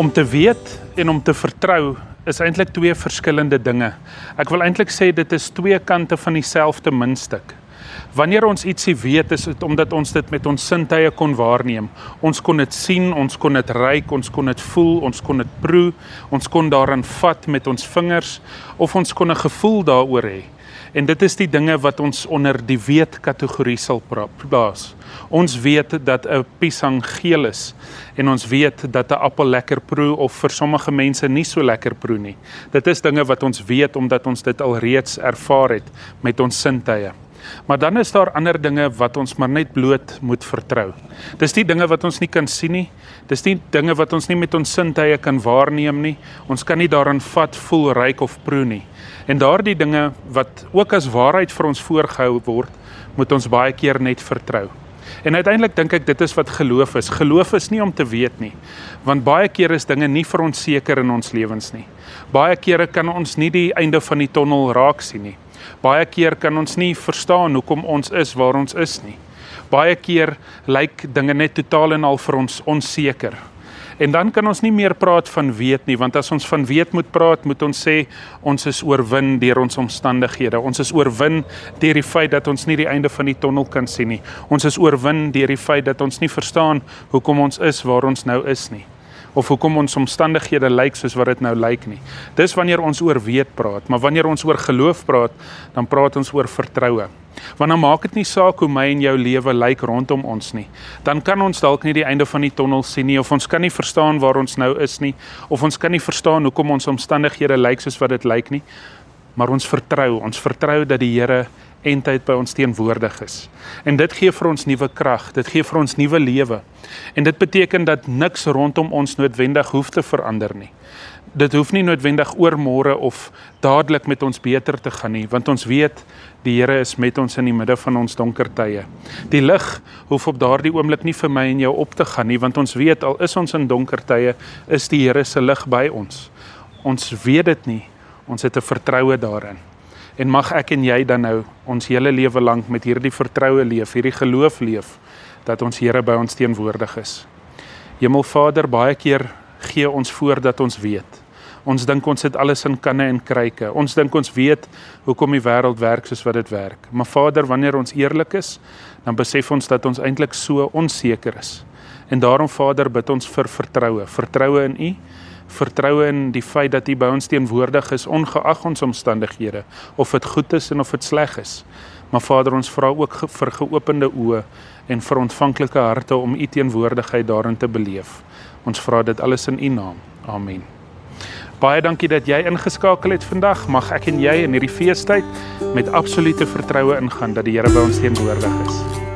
Om te weet en om te vertrou is eintlik twee verskillende dinge. Ek wil eintlik sê dit is twee kante van dieselfde muntstuk. Wanneer ons ietsie weet, is dit omdat ons dit met ons sintuie kon waarneem. Ons kon dit sien, ons kon dit ruik, ons kon dit voel, ons kon dit proe, ons kon daarin vat met ons vingers, of ons kon 'n gevoel daaroor hê. En dit is die dinge wat ons onder die weet-kategorie sal plaas. Ons weet dat 'n piesang geel is en ons weet dat 'n appel lekker proe of vir sommige mense nie so lekker proe nie. Dit is dinge wat ons weet omdat ons dit al reeds ervaar het met ons sintuie. Maar dan is daar ander dinge wat ons maar net bloot moet vertrou. Dis die dinge wat ons nie kan sien nie, dis die dinge wat ons nie met ons sintuie kan waarneem nie, ons kan nie daarin vat, voel, ruik of proe nie. En daardie dinge wat ook as waarheid vir ons voorgehou word, moet ons baie keer net vertrou. En uiteindelik dink ek dit is wat geloof is. Geloof is nie om te weet nie, want baie keer is dinge nie vir ons seker in ons lewens nie. Baie kere kan ons nie die einde van die tonnel raak sien nie. Baie keer kan ons nie verstaan hoekom ons is waar ons is nie. Baie keer lyk dinge net totaal en al vir ons onseker. En dan kan ons nie meer praat van weet nie, want as ons van weet moet praat, moet ons sê, ons is oorwin deur ons omstandighede. Ons is oorwin deur die feit dat ons nie die einde van die tonnel kan sien nie. Ons is oorwin deur die feit dat ons nie verstaan hoekom ons is waar ons nou is nie. Of hoekom ons omstandighede lyk soos wat dit nou lyk nie. Dis wanneer ons oor weet praat, maar wanneer ons oor geloof praat, dan praat ons oor vertroue. Want dan maak dit nie saak hoe my en jou lewe lyk rondom ons nie. Dan kan ons dalk nie die einde van die tonnel sien nie, of ons kan nie verstaan waar ons nou is nie, of ons kan nie verstaan hoekom ons omstandighede lyk soos wat dit lyk nie, maar ons vertrou dat die Here eintyd by ons teenwoordig is. En dit gee vir ons nuwe krag, dit gee vir ons nuwe lewe. En dit beteken dat niks rondom ons noodwendig hoef te verander nie. Dit hoef nie noodwendig oormôre of dadelik met ons beter te gaan nie, want ons weet die Here is met ons in die midde van ons donker tye. Die lig hoef op daardie oomblik nie vir my en jou op te gaan nie, want ons weet al is ons in donker tye, is die Here se lig by ons. Ons weet dit nie, ons het 'n vertroue daarin. En mag ek en jy dan nou ons hele lewe lank met hierdie vertroue leef, hierdie geloof leef, dat ons Here by ons teenwoordig is. Hemelvader, baie keer gee ons voor dat ons weet. Ons dink ons het alles in kanne en kruike. Ons dink ons weet hoekom die wêreld werk soos wat dit werk. Maar Vader, wanneer ons eerlik is, dan besef ons dat ons eintlik so onseker is. En daarom Vader, bid ons vir vertroue. Vertroue in U, vertroue in die feit dat U by ons teenwoordig is, ongeag ons omstandighede, of dit goed is en of dit sleg is. Maar Vader, ons vra ook vir geopende oë en vir ontvanklike harte om U teenwoordigheid daarin te beleef. Ons vra dit alles in U naam. Amen. Baie dankie dat jy ingeskakel het vandag. Mag ek en jy in hierdie feestyd met absolute vertroue ingaan dat die Here by ons teenwoordig is.